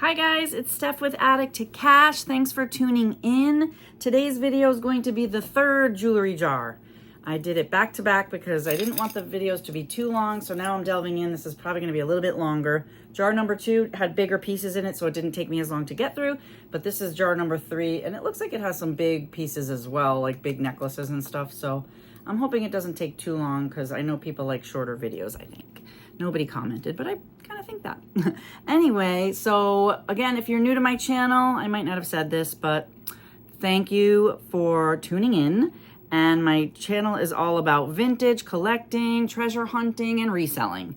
Hi guys, it's Steph with Attic to Cash. Thanks for tuning in. Today's video is going to be the third jewelry jar. I did it back to back because I didn't want the videos to be too long, so now I'm delving in. This is probably going to be a little bit longer. Jar number 2 had bigger pieces in it, so it didn't take me as long to get through, but this is jar number 3, and it looks like it has some big pieces as well, like big necklaces and stuff, so I'm hoping it doesn't take too long because I know people like shorter videos, I think. Nobody commented, but I kind of think that. Anyway, so again, if you're new to my channel, I might not have said this, but thank you for tuning in. And my channel is all about vintage, collecting, treasure hunting, and reselling.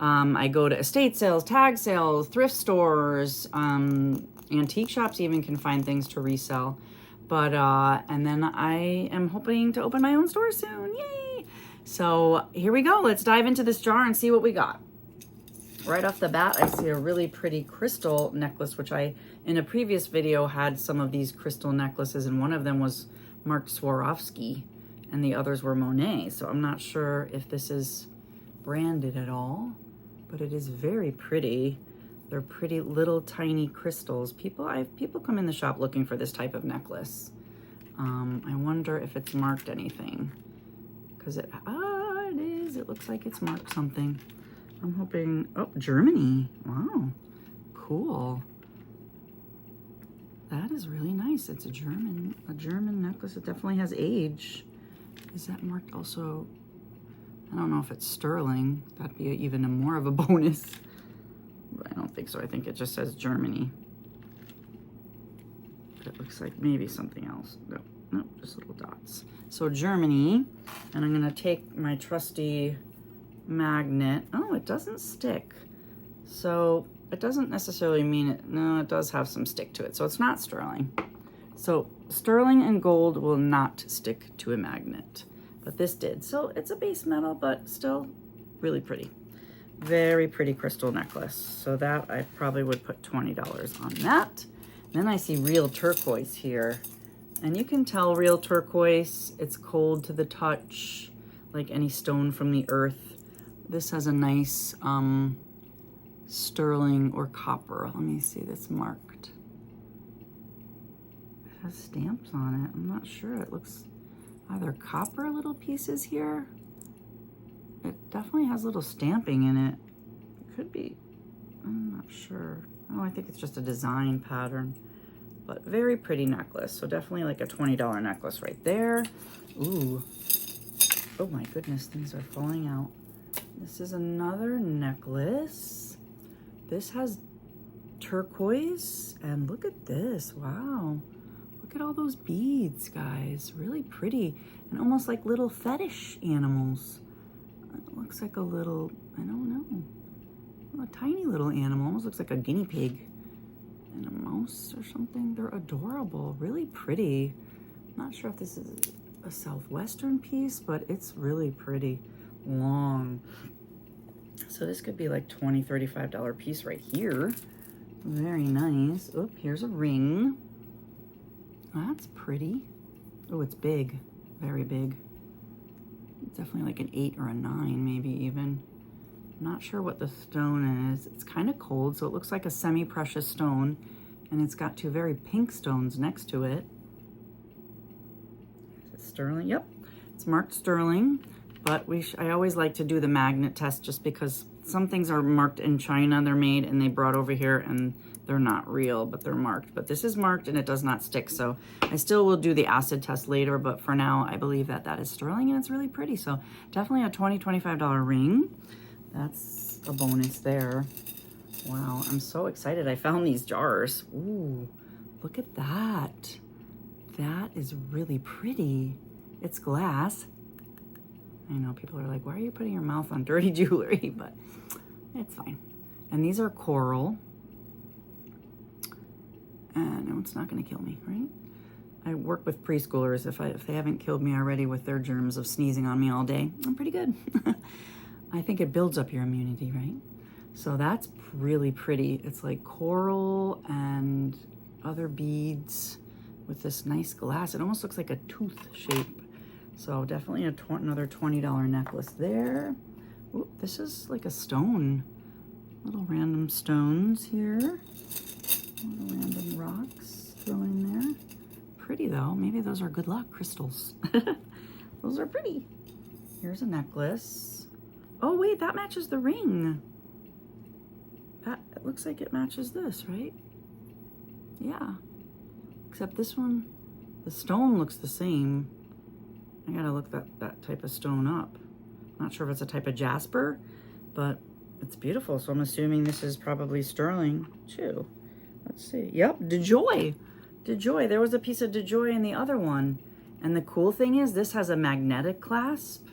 I go to estate sales, tag sales, thrift stores, antique shops even can find things to resell. But, and then I am hoping to open my own store soon. Yay! So here we go. Let's dive into this jar and see what we got. Right off the bat, I see a really pretty crystal necklace, which I, in a previous video, had some of these crystal necklaces, and one of them was Mark Swarovski, and the others were Monet. So I'm not sure if this is branded at all, but it is very pretty. They're pretty little tiny crystals. People come in the shop looking for this type of necklace. I wonder if it's marked anything, because it is. It looks like it's marked something. I'm hoping, oh, Germany. Wow, cool. That is really nice. It's a German necklace. It definitely has age. Is that marked also? I don't know if it's sterling. That'd be even more of a bonus. But I don't think so. I think it just says Germany. But it looks like maybe something else. No, just little dots. So Germany, and I'm gonna take my trusty magnet. Oh, it doesn't stick. So it doesn't necessarily mean it. No, it does have some stick to it. So it's not sterling. So sterling and gold will not stick to a magnet, but this did. So it's a base metal, but still really pretty. Very pretty crystal necklace. So that I probably would put $20 on that. Then I see real turquoise here. And you can tell real turquoise, it's cold to the touch, like any stone from the earth. This has a nice sterling or copper. Let me see this marked. It has stamps on it. I'm not sure. It looks either copper little pieces here. It definitely has little stamping in it. It could be, I'm not sure. Oh, I think it's just a design pattern. But very pretty necklace. So definitely like a $20 necklace right there. Ooh. Oh my goodness, things are falling out. This is another necklace. This has turquoise, and look at this. Wow. Look at all those beads, guys. Really pretty, and almost like little fetish animals. It looks like a little, I don't know, a tiny little animal. Almost looks like a guinea pig and a mouse or something. They're adorable, really pretty. I'm not sure if this is a southwestern piece, but it's really pretty. Long. So this could be like $20, $35 piece right here. Very nice. Oh, here's a ring. That's pretty. Oh, it's big. Very big. Definitely like an 8 or a 9, maybe even. Not sure what the stone is. It's kind of cold, so it looks like a semi-precious stone, and it's got 2 very pink stones next to it. Is it sterling? Yep, it's marked sterling. But I always like to do the magnet test just because some things are marked in China, they're made and they brought over here and they're not real, but they're marked. But this is marked and it does not stick. So I still will do the acid test later, but for now I believe that that is sterling and it's really pretty. So definitely a $20, $25 ring. That's a bonus there. Wow, I'm so excited. I found these jars. Ooh, look at that. That is really pretty. It's glass. I know people are like, why are you putting your mouth on dirty jewelry? But it's fine. And these are coral. And no, it's not going to kill me, right? I work with preschoolers. If they haven't killed me already with their germs of sneezing on me all day, I'm pretty good. I think it builds up your immunity, right? So that's really pretty. It's like coral and other beads with this nice glass. It almost looks like a tooth shape. So definitely another $20 necklace there. Ooh, this is like a stone. Little random stones here. Little random rocks thrown in there. Pretty though. Maybe those are good luck crystals. Those are pretty. Here's a necklace. Oh wait, that matches the ring. It looks like it matches this, right? Yeah. Except this one, the stone looks the same. I gotta look that type of stone up. Not sure if it's a type of jasper, but it's beautiful. So I'm assuming this is probably sterling too. Let's see. Yep, DeJoy. DeJoy. There was a piece of DeJoy in the other one. And the cool thing is this has a magnetic clasp.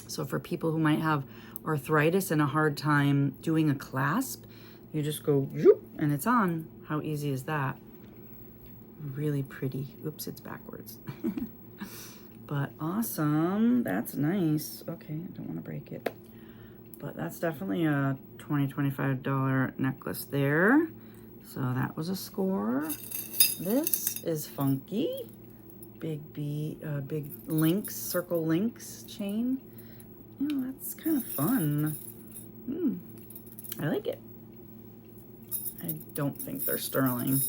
So for people who might have arthritis and a hard time doing a clasp, you just go zoop, and it's on. How easy is that? Really pretty. Oops, it's backwards. But awesome. That's nice. Okay, I don't want to break it. But that's definitely a $20, $25 necklace there. So that was a score. This is funky. Big links, circle links chain. You know, that's kind of fun. I like it. I don't think they're sterling,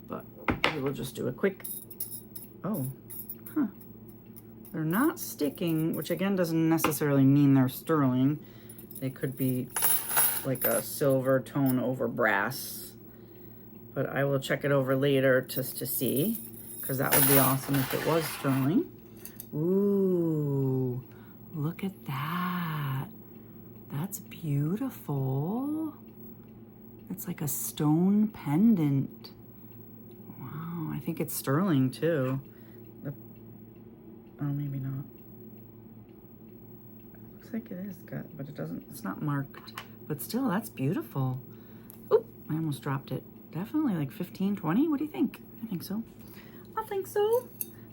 but we will just do a quick, They're not sticking, which again doesn't necessarily mean they're sterling. They could be like a silver tone over brass, but I will check it over later just to see, because that would be awesome if it was sterling. Ooh, look at that. That's beautiful. It's like a stone pendant. Wow, I think it's sterling too. Oh, maybe not. Looks like it is, but it doesn't, it's not marked. But still, that's beautiful. Oop, I almost dropped it. Definitely like 15, 20, what do you think? I think so. I think so.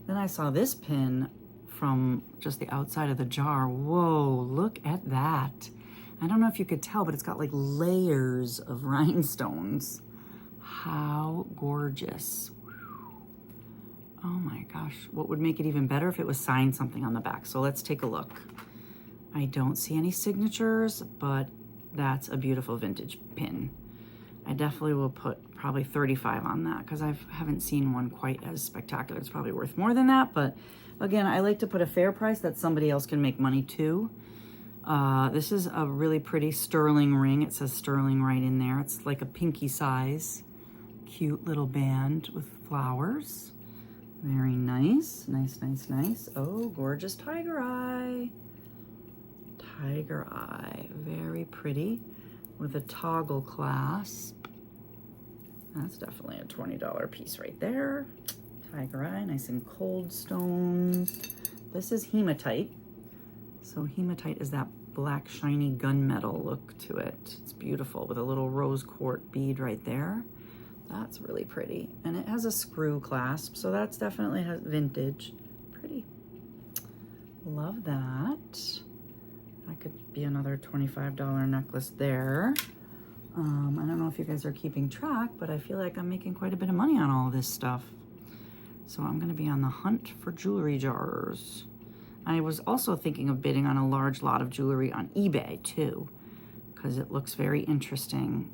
Then I saw this pin from just the outside of the jar. Whoa, look at that. I don't know if you could tell, but it's got like layers of rhinestones. How gorgeous. Oh my gosh, what would make it even better if it was signed something on the back? So let's take a look. I don't see any signatures, but that's a beautiful vintage pin. I definitely will put probably 35 on that because I haven't seen one quite as spectacular. It's probably worth more than that, but again, I like to put a fair price that somebody else can make money too. This is a really pretty sterling ring. It says sterling right in there. It's like a pinky size. Cute little band with flowers. Very nice. Nice, nice, nice. Oh, gorgeous tiger eye. Tiger eye. Very pretty with a toggle clasp. That's definitely a $20 piece right there. Tiger eye, nice and cold stones. This is hematite. So hematite is that black shiny gunmetal look to it. It's beautiful with a little rose quartz bead right there. That's really pretty. And it has a screw clasp, so that's definitely vintage. Pretty. Love that. That could be another $25 necklace there. I don't know if you guys are keeping track, but I feel like I'm making quite a bit of money on all this stuff. So I'm gonna be on the hunt for jewelry jars. I was also thinking of bidding on a large lot of jewelry on eBay too, because it looks very interesting.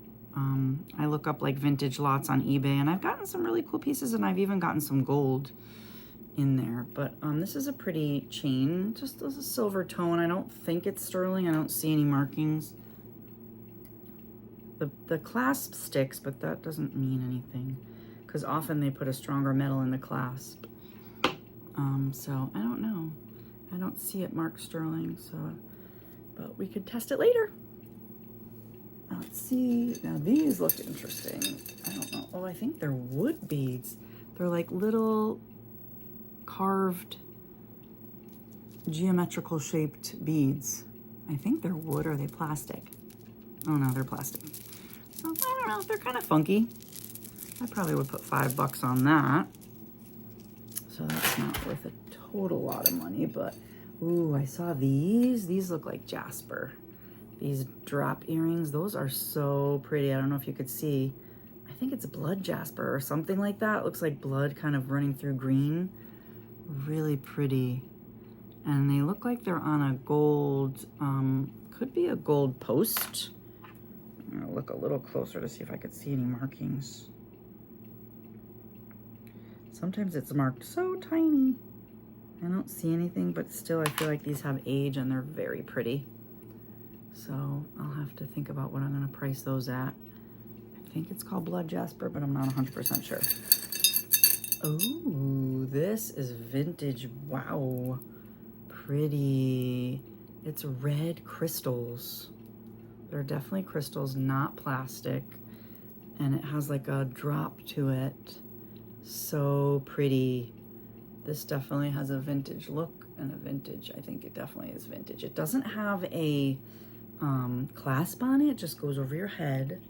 I look up like vintage lots on eBay, and I've gotten some really cool pieces, and I've even gotten some gold in there. But this is a pretty chain, just as a silver tone. I don't think it's sterling. I don't see any markings. The clasp sticks, but that doesn't mean anything, because often they put a stronger metal in the clasp. So I don't know. I don't see it marked sterling, so, but we could test it later. Let's see. Now these look interesting. I don't know. Oh, I think they're wood beads. They're like little carved geometrical shaped beads. I think they're wood, or are they plastic? Oh no, they're plastic. So, I don't know. They're kind of funky. I probably would put $5 on that. So that's not worth a total lot of money, but ooh, I saw these. These look like jasper. These drop earrings, those are so pretty. I don't know if you could see. I think it's blood jasper or something like that. It looks like blood kind of running through green. Really pretty. And they look like they're on a gold, could be a gold post. I'm gonna look a little closer to see if I could see any markings. Sometimes it's marked so tiny. I don't see anything, but still I feel like these have age and they're very pretty. So I'll have to think about what I'm gonna price those at. I think it's called Blood Jasper, but I'm not 100% sure. Oh, this is vintage. Wow, pretty. It's red crystals. They're definitely crystals, not plastic. And it has like a drop to it. So pretty. This definitely has a vintage look and a vintage. I think it definitely is vintage. It doesn't have a clasp on it. It just goes over your head.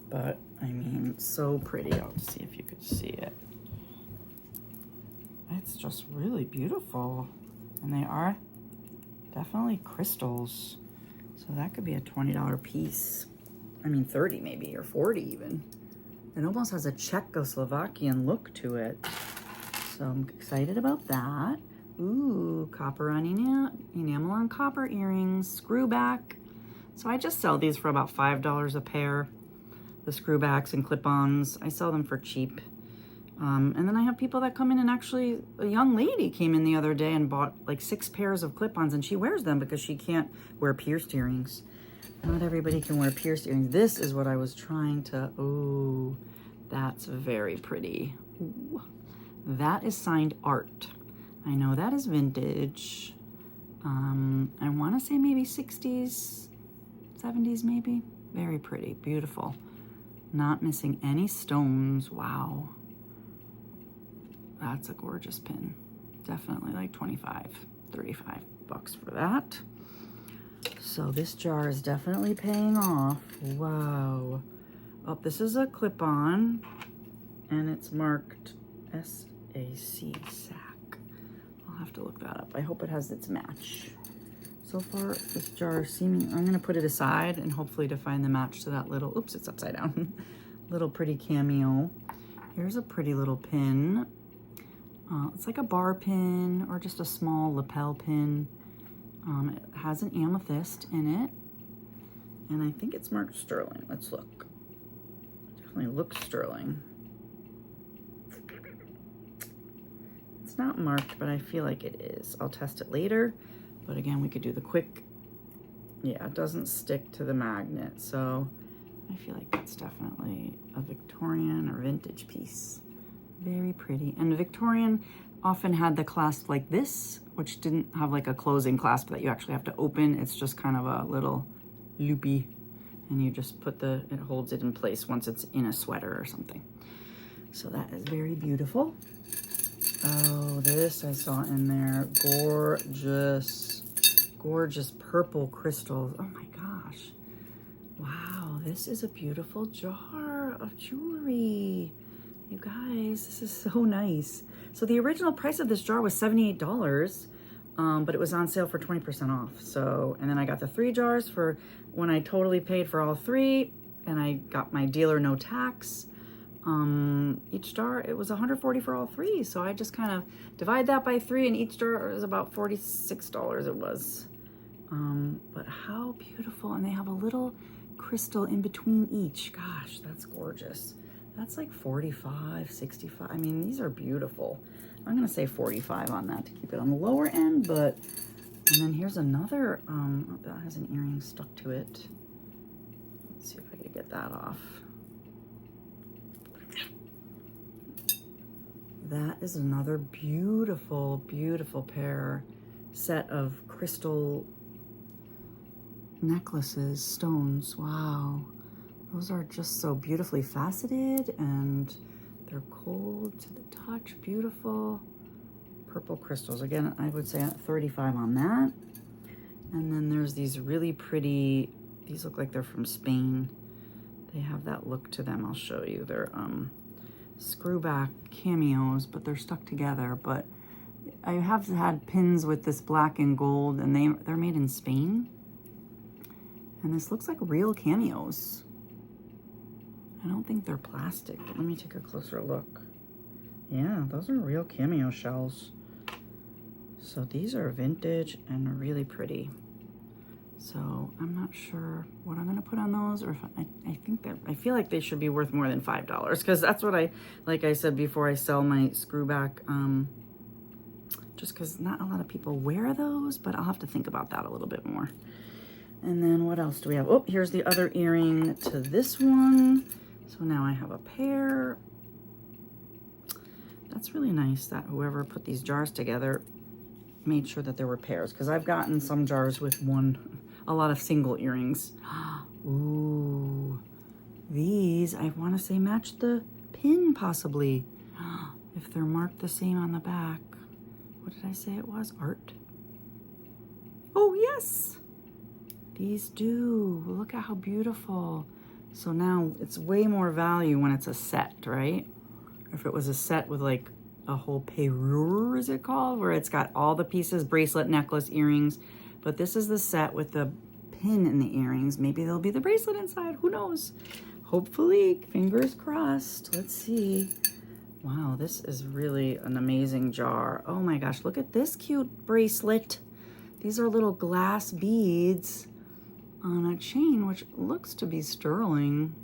But I mean, so pretty. I'll see if you could see it. It's just really beautiful. And they are definitely crystals. So that could be a $20 piece. I mean, 30 maybe, or 40 even. It almost has a Czechoslovakian look to it. So I'm excited about that. Ooh, copper on enamel on copper earrings, screw back. So I just sell these for about $5 a pair. The screw backs and clip-ons, I sell them for cheap. And then I have people that come in, and actually a young lady came in the other day and bought like 6 pairs of clip-ons, and she wears them because she can't wear pierced earrings. Not everybody can wear pierced earrings. This is what I was trying to, oh, that's very pretty. Ooh, that is signed art. I know that is vintage. I want to say maybe 60s, 70s maybe. Very pretty, beautiful. Not missing any stones. Wow. That's a gorgeous pin. Definitely like 25, 35 bucks for that. So this jar is definitely paying off. Wow. Oh, this is a clip-on and it's marked SAC, SAC. I'll have to look that up. I hope it has its match. So far, this jar seeming, I'm gonna put it aside and hopefully to find the match to that little, oops, it's upside down. Little pretty cameo. Here's a pretty little pin. It's like a bar pin or just a small lapel pin. It has an amethyst in it. And I think it's marked sterling. Let's look. Definitely looks sterling. It's not marked, but I feel like it is. I'll test it later. But again, we could do the quick. Yeah, it doesn't stick to the magnet. So I feel like that's definitely a Victorian or vintage piece. Very pretty. And Victorian often had the clasp like this, which didn't have like a closing clasp that you actually have to open. It's just kind of a little loopy, and you just put it holds it in place once it's in a sweater or something. So that is very beautiful. Oh, this I saw in there. Gorgeous, gorgeous purple crystals. Oh my gosh. Wow, this is a beautiful jar of jewelry. You guys, this is so nice. So the original price of this jar was $78, but it was on sale for 20% off. So, and then I got the 3 jars for when I totally paid for all 3, and I got my dealer no tax. Each jar, it was $140 for all 3. So I just kind of divide that by 3, and each jar is about $46 it was. But how beautiful. And they have a little crystal in between each. Gosh, that's gorgeous. That's like 45, 65. I mean, these are beautiful. I'm gonna say 45 on that to keep it on the lower end, but, and then here's another, that has an earring stuck to it. Let's see if I can get that off. That is another beautiful, beautiful set of crystal necklaces, stones. Wow. Those are just so beautifully faceted, and they're cold to the touch, beautiful. Purple crystals. Again, I would say 35 on that. And then there's these really pretty, these look like they're from Spain. They have that look to them. I'll show you. They're screw back cameos, but they're stuck together. But I have had pins with this black and gold, and they're made in Spain. And this looks like real cameos. I don't think they're plastic, but let me take a closer look. Yeah, those are real cameo shells. So these are vintage and really pretty. So I'm not sure what I'm gonna put on those, or if I feel like they should be worth more than $5, because that's what like I said before, I sell my screw back, just because not a lot of people wear those, but I'll have to think about that a little bit more. And then what else do we have? Oh, here's the other earring to this one. So now I have a pair. That's really nice that whoever put these jars together made sure that there were pairs, because I've gotten some jars with a lot of single earrings. Ooh, these I want to say match the pin possibly, if they're marked the same on the back. What did I say it was? Art? Oh yes, these do. Look at how beautiful. So now it's way more value when it's a set, right? If it was a set with like a whole parure, is it called, where it's got all the pieces, bracelet, necklace, earrings. But this is the set with the pin in the earrings. Maybe there'll be the bracelet inside. Who knows? Hopefully, fingers crossed. Let's see. Wow, this is really an amazing jar. Oh my gosh, look at this cute bracelet. These are little glass beads on a chain, which looks to be sterling.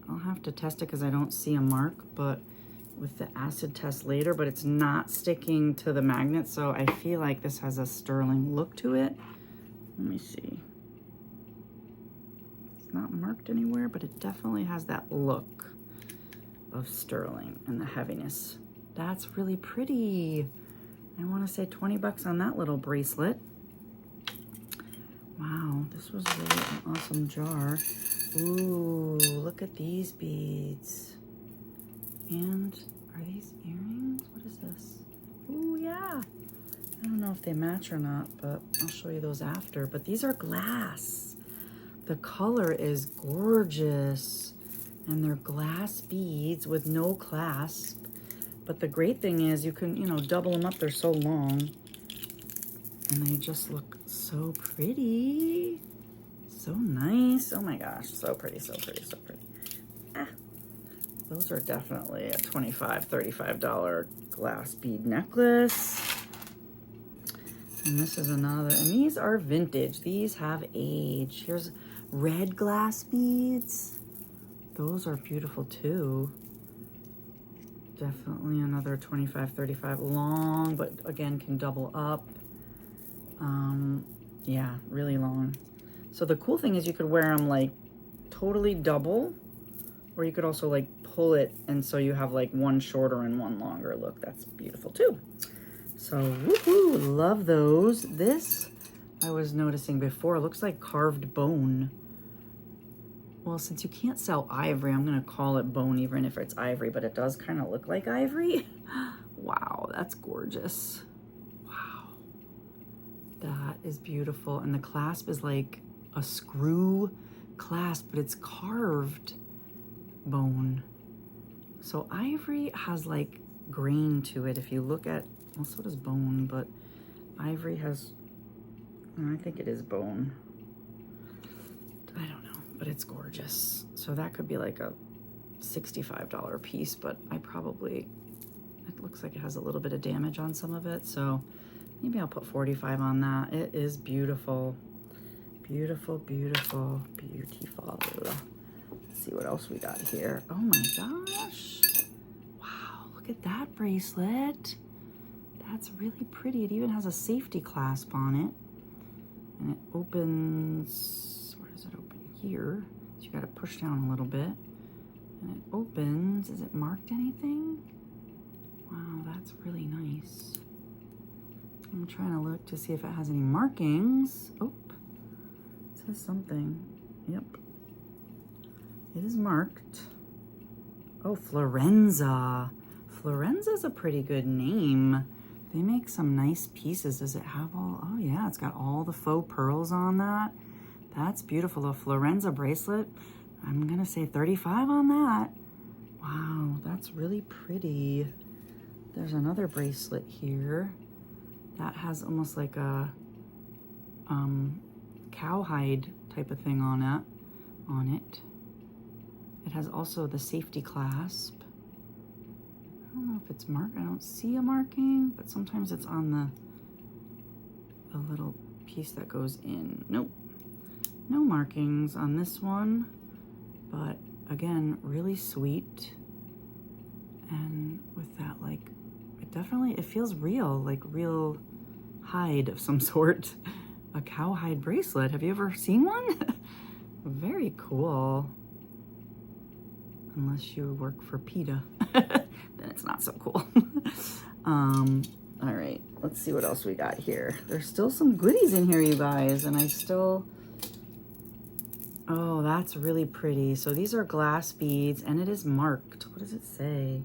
I'll have to test it because I don't see a mark, but with the acid test later, but it's not sticking to the magnet, so I feel like this has a sterling look to it. Let me see. It's not marked anywhere, but it definitely has that look of sterling and the heaviness. That's really pretty. I want to say 20 bucks on that little bracelet. Wow, this was really an awesome jar. Ooh, look at these beads. And are these earrings? What is this? Ooh, yeah. I don't know if they match or not, but I'll show you those after. But these are glass. The color is gorgeous. And they're glass beads with no clasp. But the great thing is you can, you know, double them up. They're so long. And they just look so pretty. So nice. Oh my gosh. So pretty, so pretty, so pretty. Ah. Those are definitely a $25, $35 glass bead necklace. And this is another, and these are vintage. These have age. Here's red glass beads. Those are beautiful too. Definitely another $25, $35, long, but again, can double up. Yeah, really long. So the cool thing is you could wear them like totally double, or you could also like pull it, and so you have like one shorter and one longer look. That's beautiful too. So woohoo, love those. This I was noticing before, looks like carved bone. Well, since you can't sell ivory, I'm gonna call it bone even if it's ivory, but it does kind of look like ivory. Wow, that's gorgeous. Wow, that is beautiful. And the clasp is like a screw clasp, but it's carved bone. So ivory has like grain to it. If you look at, well, so does bone, but ivory has, I think it is bone. I don't know, but it's gorgeous. So that could be like a $65 piece, but it looks like it has a little bit of damage on some of it. So maybe I'll put 45 on that. It is beautiful. Beautiful, beautiful, beautiful. Let's see what else we got here. Oh my gosh. Wow, look at that bracelet. That's really pretty. It even has a safety clasp on it. And it opens, where does it open? Here. So you gotta push down a little bit. And it opens. Is it marked anything? Wow, that's really nice. I'm trying to look to see if it has any markings. Oh, it says something. Yep. It is marked. Oh, Florenza. Florenza's a pretty good name. They make some nice pieces. Does it have all, oh yeah, it's got all the faux pearls on that. That's beautiful. A Florenza bracelet. I'm gonna say 35 on that. Wow, that's really pretty. There's another bracelet here that has almost like a cowhide type of thing on it. It has also the safety clasp. I don't know if it's marked. I don't see a marking, but sometimes it's on the little piece that goes in. Nope. No markings on this one, but again, really sweet. And with that, like, it feels real, like real hide of some sort. A cowhide bracelet. Have you ever seen one? Very cool. Unless you work for PETA, then it's not so cool. All right, let's see what else we got here. There's still some goodies in here, you guys, and oh, that's really pretty. So these are glass beads, and it is marked. What does it say?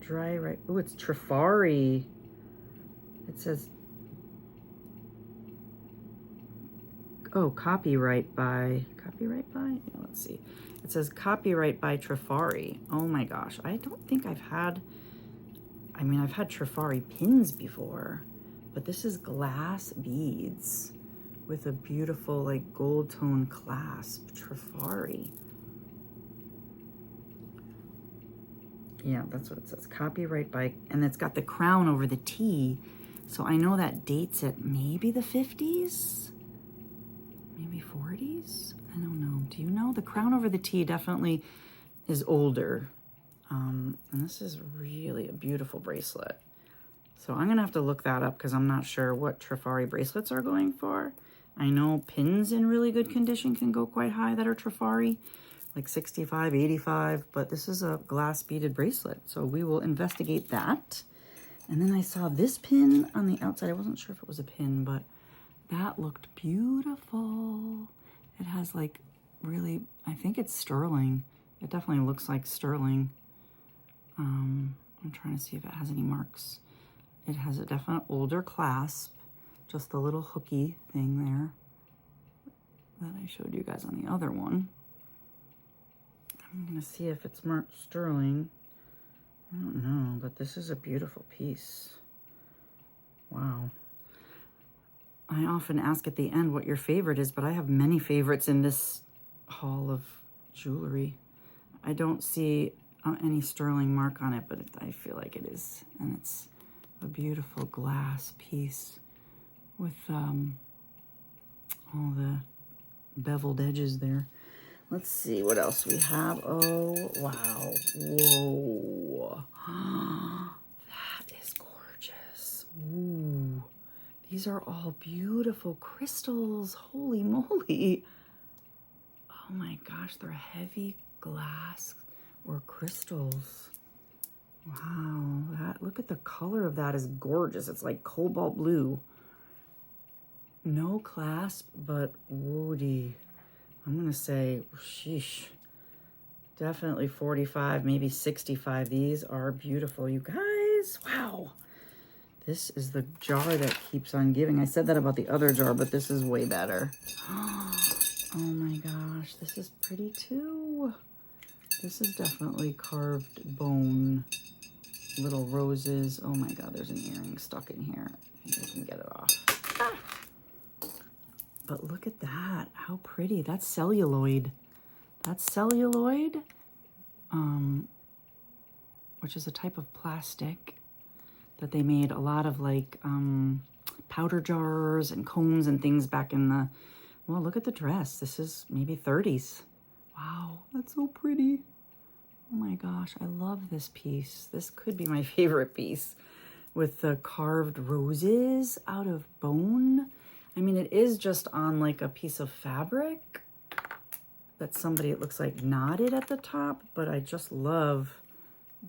Dry right. Oh, it's Trifari. It says, oh, copyright by. Yeah, let's see. It says copyright by Trifari. Oh my gosh. I don't think I've had Trifari pins before, but this is glass beads with a beautiful like gold tone clasp. Trifari. Yeah, that's what it says. Copyright by, and it's got the crown over the T. So I know that dates it maybe the 50s, maybe 40s. I don't know. Do you know? The crown over the T definitely is older. And this is really a beautiful bracelet. So I'm going to have to look that up because I'm not sure what Trifari bracelets are going for. I know pins in really good condition can go quite high that are Trifari, like 65, 85, but this is a glass beaded bracelet. So we will investigate that. And then I saw this pin on the outside. I wasn't sure if it was a pin, but that looked beautiful. It has like really, I think it's sterling. It definitely looks like sterling. I'm trying to see if it has any marks. It has a definite older clasp, just the little hooky thing there that I showed you guys on the other one. I'm gonna see if it's marked sterling. I don't know, but this is a beautiful piece. Wow. I often ask at the end what your favorite is, but I have many favorites in this haul of jewelry. I don't see any sterling mark on it, but I feel like it is. And it's a beautiful glass piece with all the beveled edges there. Let's see what else we have. Oh, wow. Whoa. That is gorgeous. Ooh. These are all beautiful crystals. Holy moly. Oh my gosh, they're heavy glass or crystals. Wow, look at the color of that is gorgeous. It's like cobalt blue. No clasp, but woody. I'm gonna say, sheesh, definitely 45, maybe 65. These are beautiful, you guys. Wow. This is the jar that keeps on giving. I said that about the other jar, but this is way better. Oh my gosh, this is pretty too. This is definitely carved bone. Little roses. Oh my God, there's an earring stuck in here. I think I can get it off. Ah. But look at that. How pretty. That's celluloid. That's celluloid, which is a type of plastic that they made a lot of like powder jars and combs and things back in the, well, look at the dress. This is maybe 30s. Wow, that's so pretty. Oh my gosh, I love this piece. This could be my favorite piece with the carved roses out of bone. I mean, it is just on like a piece of fabric that somebody, it looks like, knotted at the top, but I just love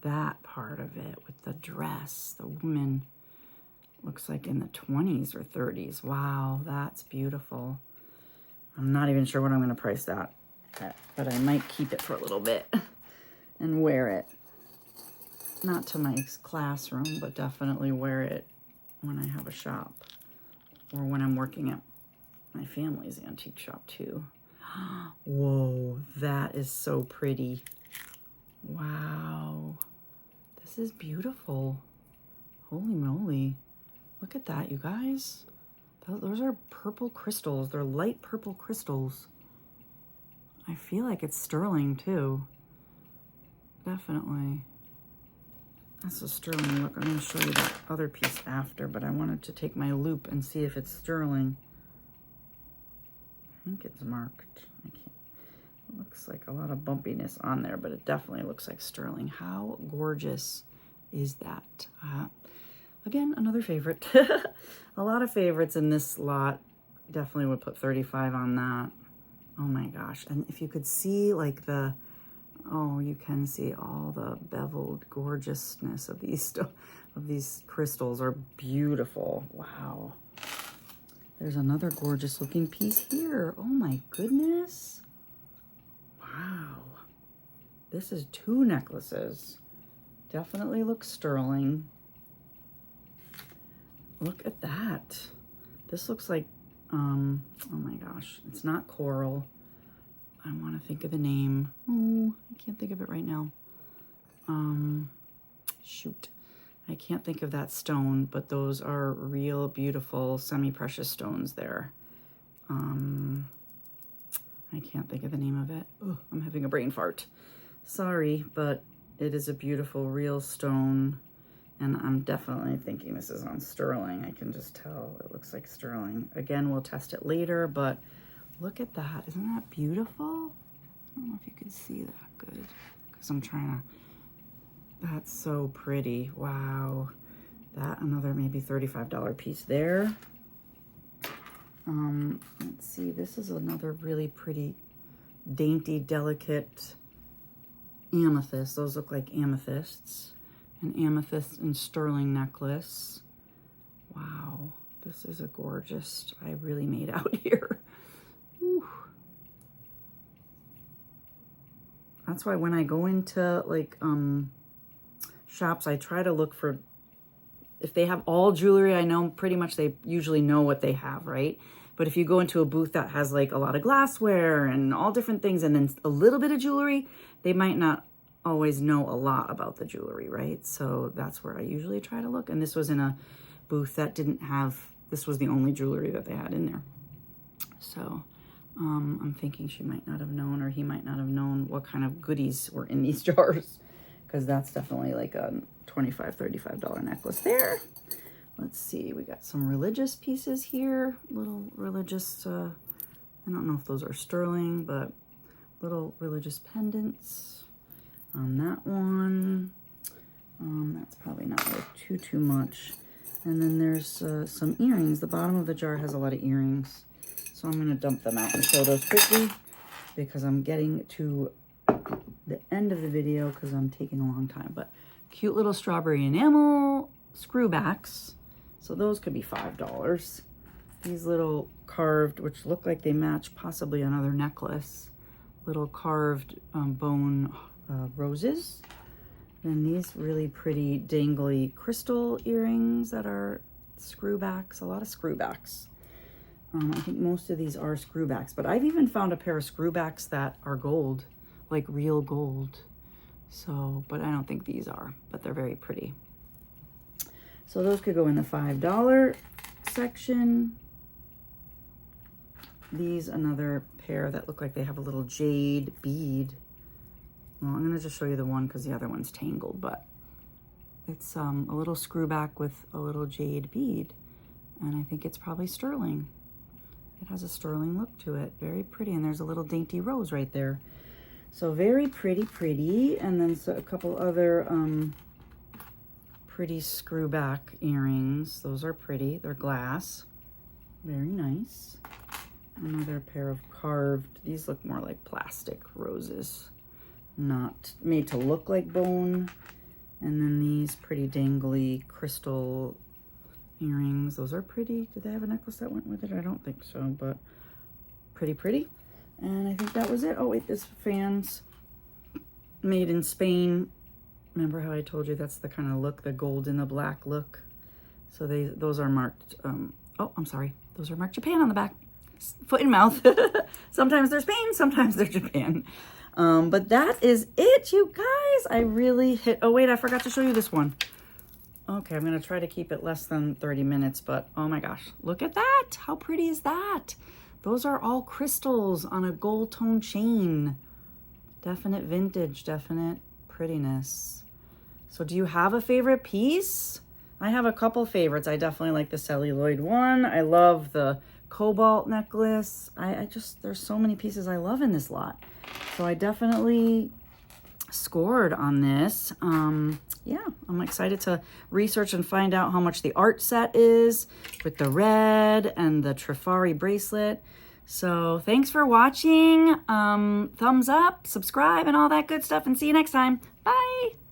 that part of it with the dress. The woman looks like in the 20s or 30s. Wow, that's beautiful. I'm not even sure what I'm going to price that at, but I might keep it for a little bit and wear it. Not to my classroom, but definitely wear it when I have a shop or when I'm working at my family's antique shop too. Whoa, that is so pretty. Wow, this is beautiful. Holy moly. Look at that, you guys. Those are purple crystals. They're light purple crystals. I feel like it's sterling too. Definitely. That's a sterling look. I'm going to show you that other piece after, but I wanted to take my loop and see if it's sterling. I think it's marked. I can't. It looks like a lot of bumpiness on there, but it definitely looks like sterling. How gorgeous is that? Again, another favorite. A lot of favorites in this lot. Definitely would put 35 on that. Oh my gosh. And if you could see like oh, you can see all the beveled gorgeousness of these crystals are beautiful. Wow. There's another gorgeous looking piece here. Oh my goodness. Wow. This is 2 necklaces. Definitely looks sterling. Look at that. This looks like, oh my gosh, it's not coral. I want to think of the name. Oh, I can't think of it right now. Shoot. I can't think of that stone, but those are real beautiful semi-precious stones there. I can't think of the name of it. Oh, I'm having a brain fart. Sorry, but it is a beautiful real stone. And I'm definitely thinking this is on sterling. I can just tell it looks like sterling. Again, we'll test it later, but look at that. Isn't that beautiful? I don't know if you can see that good because I'm trying to, that's so pretty. Wow. That, another maybe $35 piece there. Let's see, this is another really pretty, dainty, delicate amethyst. Those look like amethysts. An amethyst and sterling necklace. Wow, this is a gorgeous, I really made out here. Whew. That's why when I go into like shops, I try to look for, if they have all jewelry, I know pretty much they usually know what they have, right? But if you go into a booth that has like a lot of glassware and all different things and then a little bit of jewelry, they might not always know a lot about the jewelry, right? So that's where I usually try to look. And this was in a booth that didn't have, this was the only jewelry that they had in there. So I'm thinking she might not have known, or he might not have known what kind of goodies were in these jars, because that's definitely like a $25, $35 necklace there. Let's see, we got some religious pieces here, little religious, I don't know if those are sterling, but little religious pendants. On that one, that's probably not worth too much. And then there's some earrings. The bottom of the jar has a lot of earrings, so I'm going to dump them out and show those quickly because I'm getting to the end of the video because I'm taking a long time. But cute little strawberry enamel screwbacks, so those could be $5. These little carved, which look like they match possibly another necklace, little carved bone roses. Then these really pretty dangly crystal earrings that are screwbacks, a lot of screwbacks. I think most of these are screwbacks, but I've even found a pair of screwbacks that are gold, like real gold. So, but I don't think these are, but they're very pretty. So those could go in the $5 section. These, another pair that look like they have a little jade bead. Well, I'm going to just show you the one because the other one's tangled, but it's a little screwback with a little jade bead, and I think it's probably sterling. It has a sterling look to it. Very pretty, and there's a little dainty rose right there. So very pretty, and then a couple other pretty screwback earrings. Those are pretty. They're glass. Very nice. Another pair of carved, these look more like plastic roses, not made to look like bone. And then these pretty dangly crystal earrings. Those are pretty. Did they have a necklace that went with it? I don't think so, but pretty. And I think that was it. Oh wait, this fan's made in Spain. Remember how I told you that's the kind of look, the gold in the black look? So those are marked, oh, I'm sorry. Those are marked Japan on the back. Foot and mouth. Sometimes they're Spain, sometimes they're Japan. But that is it, you guys. I really hit, oh wait, I forgot to show you this one. Okay, I'm gonna try to keep it less than 30 minutes, but oh my gosh, look at that. How pretty is that? Those are all crystals on a gold tone chain. Definite vintage, definite prettiness. So do you have a favorite piece? I have a couple favorites. I definitely like the celluloid one. I love the cobalt necklace. I just, there's so many pieces I love in this lot. So I definitely scored on this. Yeah, I'm excited to research and find out how much the art set is with the red and the Trifari bracelet. So thanks for watching. Thumbs up, subscribe, and all that good stuff, and see you next time. Bye.